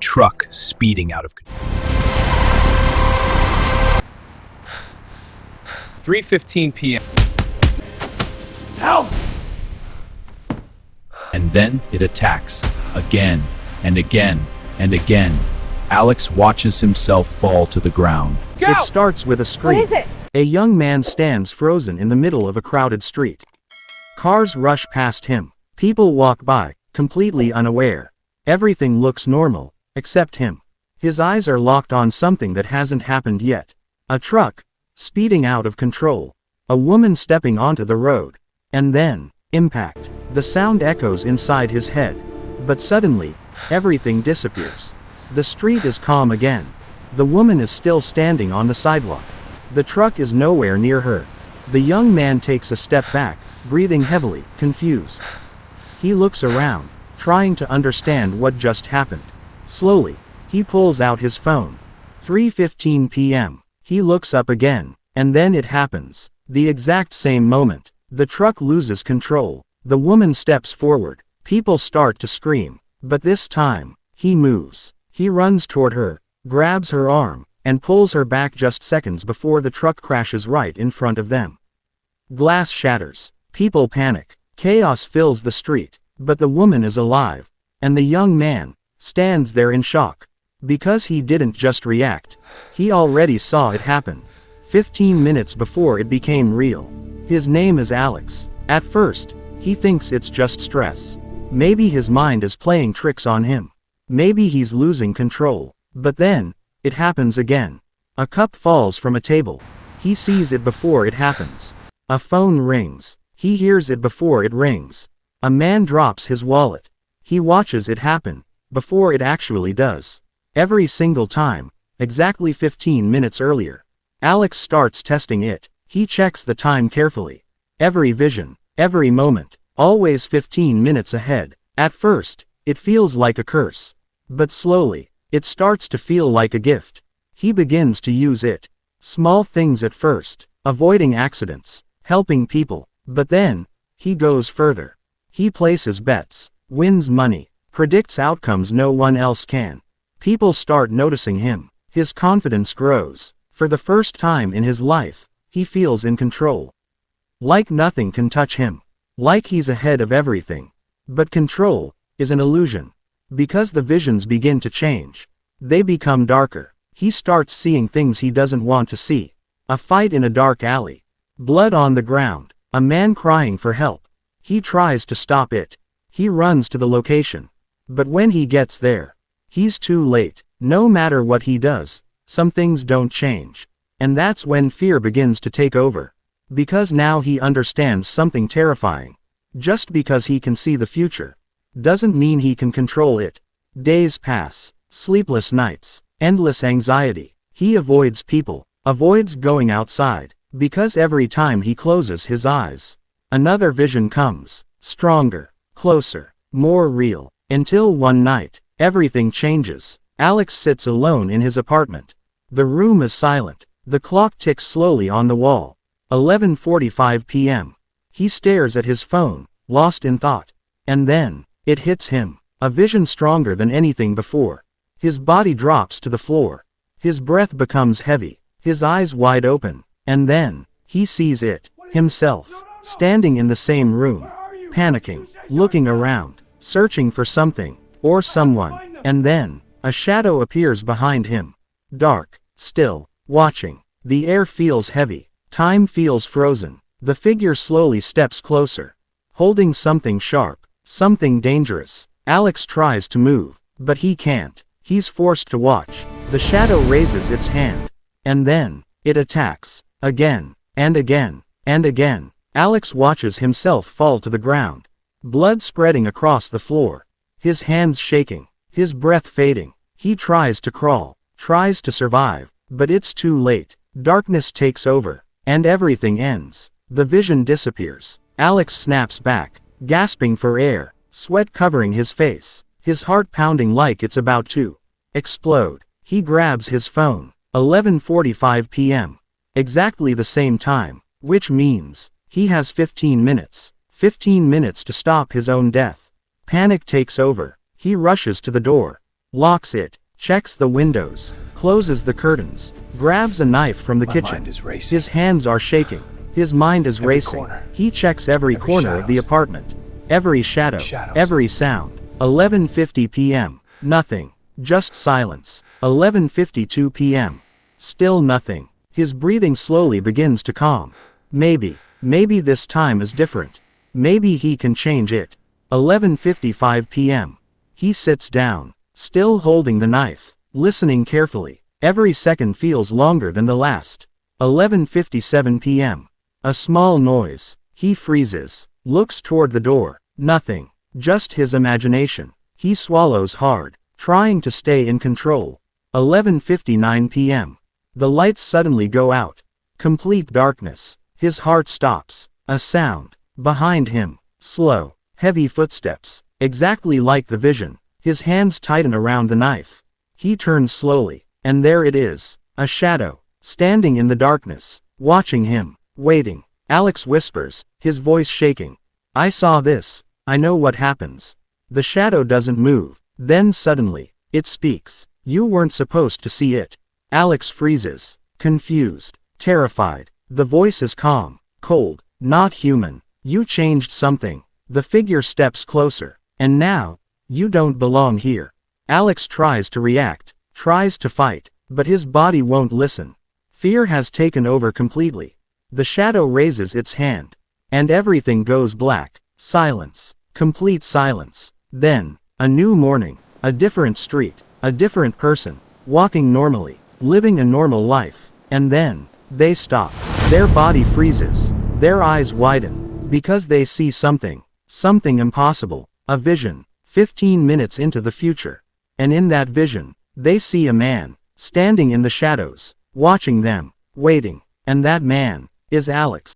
truck speeding out of control. 3:15 p.m. Help! And then it attacks, again, and again, and again. Alex watches himself fall to the ground. Go! It starts with a scream. What is it? A young man stands frozen in the middle of a crowded street. Cars rush past him. People walk by, completely unaware. Everything looks normal, except him. His eyes are locked on something that hasn't happened yet. A truck, speeding out of control. A woman stepping onto the road. And then, impact. The sound echoes inside his head. But suddenly, everything disappears. The street is calm again. The woman is still standing on the sidewalk. The truck is nowhere near her. The young man takes a step back, breathing heavily, confused. He looks around, trying to understand what just happened. Slowly, he pulls out his phone. 3:15 p.m. He looks up again, and then it happens. The exact same moment. The truck loses control. The woman steps forward. People start to scream. But this time, he moves. He runs toward her, grabs her arm, and pulls her back just seconds before the truck crashes right in front of them. Glass shatters. People panic. Chaos fills the street, but the woman is alive. And the young man stands there in shock. Because he didn't just react. He already saw it happen. 15 minutes before it became real. His name is Alex. At first, he thinks it's just stress. Maybe his mind is playing tricks on him. Maybe he's losing control. But then, it happens again. A cup falls from a table. He sees it before it happens. A phone rings. He hears it before it rings. A man drops his wallet. He watches it happen, before it actually does. Every single time, exactly 15 minutes earlier. Alex starts testing it. He checks the time carefully. Every vision, every moment, always 15 minutes ahead. At first, it feels like a curse. But slowly, it starts to feel like a gift. He begins to use it. Small things at first, avoiding accidents, helping people. But then, he goes further. He places bets, wins money, predicts outcomes no one else can. People start noticing him. His confidence grows. For the first time in his life, he feels in control. Like nothing can touch him. Like he's ahead of everything. But control is an illusion. Because the visions begin to change. They become darker. He starts seeing things he doesn't want to see. A fight in a dark alley. Blood on the ground. A man crying for help. He tries to stop it. He runs to the location. But when he gets there, he's too late. No matter what he does, some things don't change. And that's when fear begins to take over. Because now he understands something terrifying. Just because he can see the future doesn't mean he can control it. Days pass, sleepless nights, endless anxiety. He avoids people, avoids going outside, because every time he closes his eyes, another vision comes, stronger, closer, more real, until one night, everything changes. Alex sits alone in his apartment. The room is silent. The clock ticks slowly on the wall. 11:45 p.m. He stares at his phone, lost in thought. And then, it hits him. A vision stronger than anything before. His body drops to the floor. His breath becomes heavy. His eyes wide open. And then, he sees it, himself, standing in the same room. Panicking, looking around, searching for something, or someone. And then, a shadow appears behind him. Dark, still, watching. The air feels heavy. Time feels frozen. The figure slowly steps closer. Holding something sharp. Something dangerous. Alex tries to move, but he can't. He's forced to watch. The shadow raises its hand. And then, it attacks. Again, and again, and again. Alex watches himself fall to the ground. Blood spreading across the floor. His hands shaking. His breath fading. He tries to crawl. Tries to survive. But it's too late. Darkness takes over. And everything ends. The vision disappears. Alex snaps back, gasping for air, sweat covering his face, his heart pounding like it's about to explode. He grabs his phone. 11:45 p.m. Exactly the same time, which means he has 15 minutes. 15 minutes to stop his own death. Panic takes over. He rushes to the door. locks it, checks the windows, closes the curtains, grabs a knife from the My kitchen. mind is racing. His hands are shaking. His mind is Every racing. corner. He checks every corner of the shadows. apartment. Every shadow. Shadows. Every sound. 11:50 p.m. Nothing. Just silence. 11:52 p.m. Still nothing. His breathing slowly begins to calm. Maybe this time is different. Maybe he can change it. 11:55 p.m. He sits down, still holding the knife, listening carefully. Every second feels longer than the last. 11:57 p.m. A small noise. He freezes, looks toward the door. Nothing. Just his imagination. He swallows hard, trying to stay in control. 11:59 p.m. The lights suddenly go out. Complete darkness. His heart stops. A sound. Behind him. Slow, heavy footsteps. Exactly like the vision. His hands tighten around the knife. He turns slowly, and there it is. A shadow. Standing in the darkness. Watching him. Waiting. Alex whispers, his voice shaking. I saw this. I know what happens. The shadow doesn't move. Then suddenly, it speaks. You weren't supposed to see it. Alex freezes. Confused. Terrified. The voice is calm. Cold. Not human. You changed something. The figure steps closer. And now, you don't belong here. Alex tries to react. Tries to fight. But his body won't listen. Fear has taken over completely. The shadow raises its hand. And everything goes black. Silence. Complete silence. Then, a new morning. A different street. A different person. Walking normally. Living a normal life. And then, they stop. Their body freezes. Their eyes widen. Because they see something. Something impossible. A vision. 15 minutes into the future. And in that vision, they see a man. Standing in the shadows. Watching them. Waiting. And that man is Alex.